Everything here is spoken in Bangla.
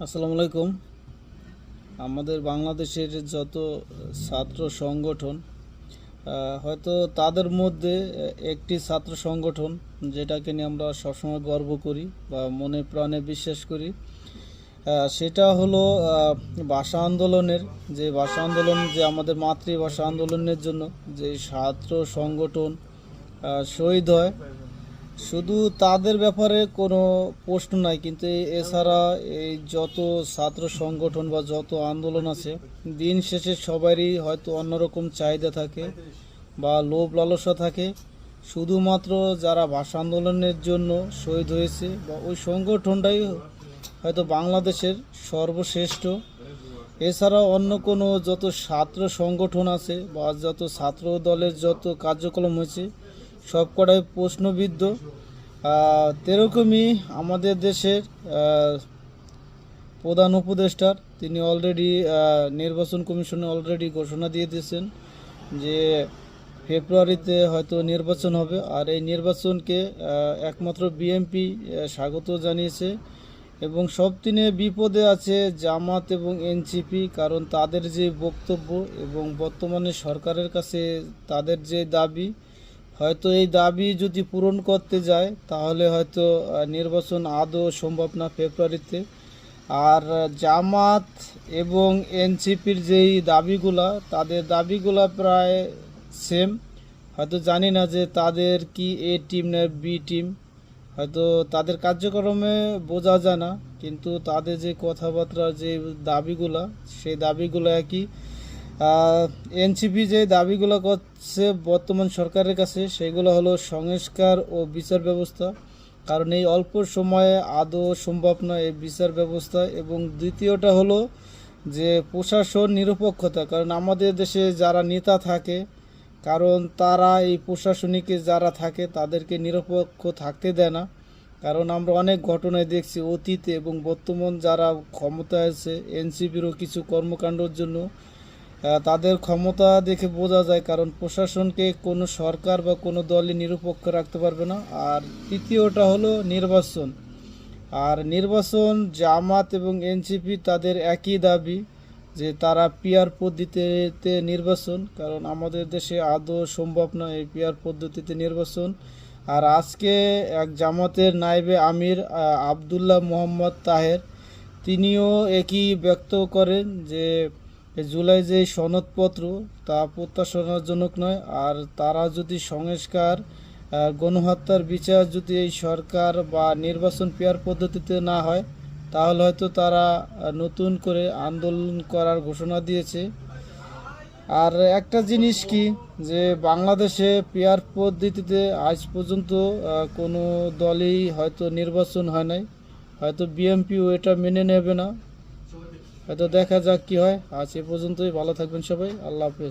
আসসালামু আলাইকুম। আমাদের বাংলাদেশের যত ছাত্র সংগঠন হয়তো তাদের মধ্যে একটি ছাত্র সংগঠন যেটাকে নিয়ে আমরা সবসময় গর্ব করি বা মনে প্রাণে বিশ্বাস করি, সেটা হলো ভাষা আন্দোলনের ভাষা আন্দোলন, যে আমাদের মাতৃভাষা আন্দোলনের জন্য যে ছাত্র সংগঠন শহীদ হয়। শুধু তাদের ব্যাপারে কোনো প্রশ্ন নাই, কিন্তু এছাড়া এই যত ছাত্র সংগঠন বা যত আন্দোলন আছে, দিন শেষে সবারই হয়তো অন্যরকম চাহিদা থাকে বা লোভ লালসা থাকে। শুধুমাত্র যারা ভাষা আন্দোলনের জন্য শহীদ হয়েছে বা ওই সংগঠনটাই হয়তো বাংলাদেশের সর্বশ্রেষ্ঠ। এছাড়া অন্য কোনো যত ছাত্র সংগঠন আছে বা যত ছাত্র দলের যত কার্যক্রম হয়েছে সবকটাই প্রশ্নবিদ্ধ। তেরকমই আমাদের দেশের প্রধান উপদেষ্টার তিনি অলরেডি নির্বাচন কমিশনে অলরেডি ঘোষণা দিয়ে দিয়েছেন যে ফেব্রুয়ারিতে হয়তো নির্বাচন হবে, আর এই নির্বাচনকে একমাত্র বিএনপি স্বাগত জানিয়েছে। এবং সব দিনে বিপদে আছে জামাত এবং এনসিপি, কারণ তাদের যে বক্তব্য এবং বর্তমানে সরকারের কাছে তাদের যে দাবি, হয়তো এই দাবি যদি পূরণ করতে যায় তাহলে হয়তো নির্বাচন আদৌ সম্ভব না ফেব্রুয়ারিতে। আর জামাত এবং এনসিপির যেই দাবিগুলা, তাদের দাবিগুলা প্রায় সেম। হয়তো জানি না যে তাদের কি এ টিম না বি টিম, হয়তো তাদের কার্যক্রমে বোঝা যায় না, কিন্তু তাদের যে কথাবার্তা যে দাবিগুলা, সেই দাবিগুলো একই। এনসিপি যে দাবিগুলো করছে বর্তমান সরকারের কাছে, সেগুলো হলো সংস্কার ও বিচার ব্যবস্থা, কারণ এই অল্প সময়ে আদৌ সম্ভব নয় এই বিচার ব্যবস্থা। এবং দ্বিতীয়টা হলো যে প্রশাসন নিরপেক্ষতা, কারণ আমাদের দেশে যারা নেতা থাকে, কারণ তারা এই প্রশাসনিকে যারা থাকে তাদেরকে নিরপেক্ষ থাকতে দেয় না। কারণ আমরা অনেক ঘটনায় দেখছি অতীতে এবং বর্তমান যারা ক্ষমতায় আছে এনসিপিরও কিছু কর্মকাণ্ডের জন্য তাদের ক্ষমতা দেখে বোঝা যায়, কারণ প্রশাসনকে কোনো সরকার বা কোনো দলই নিরপেক্ষ রাখতে পারবে না। আর তৃতীয়টা হলো নির্বাচন। আর নির্বাচন জামাত এবং এনসিপি তাদের একই দাবি যে তারা পিআর পদ্ধতিতে নির্বাচন, কারণ আমাদের দেশে আদৌ সম্ভব নয় এই পিআর পদ্ধতিতে নির্বাচন। আর আজকে এক জামাতের নায়েবে আমির আবদুল্লাহ মোহাম্মদ তাহের তিনিও একই ব্যক্ত করেন যে জুলাই যে সনদপত্র তা প্রত্যাশাজনক নয়। আর তারা যদি সংস্কার গণহত্যার বিচার যদি এই সরকার বা নির্বাচন পিআর পদ্ধতিতে না হয়, তাহলে হয়তো তারা নতুন করে আন্দোলন করার ঘোষণা দিয়েছে। আর একটা জিনিস কি, যে বাংলাদেশে পিআর পদ্ধতিতে আজ পর্যন্ত কোনো দলই হয়তো নির্বাচন হয় নাই, হয়তো বিএনপিও এটা মেনে নেবে না। হয়তো দেখা যাক কি হয়। আজ এ পর্যন্তই। ভালো থাকবেন সবাই। আল্লাহ হাফেজ।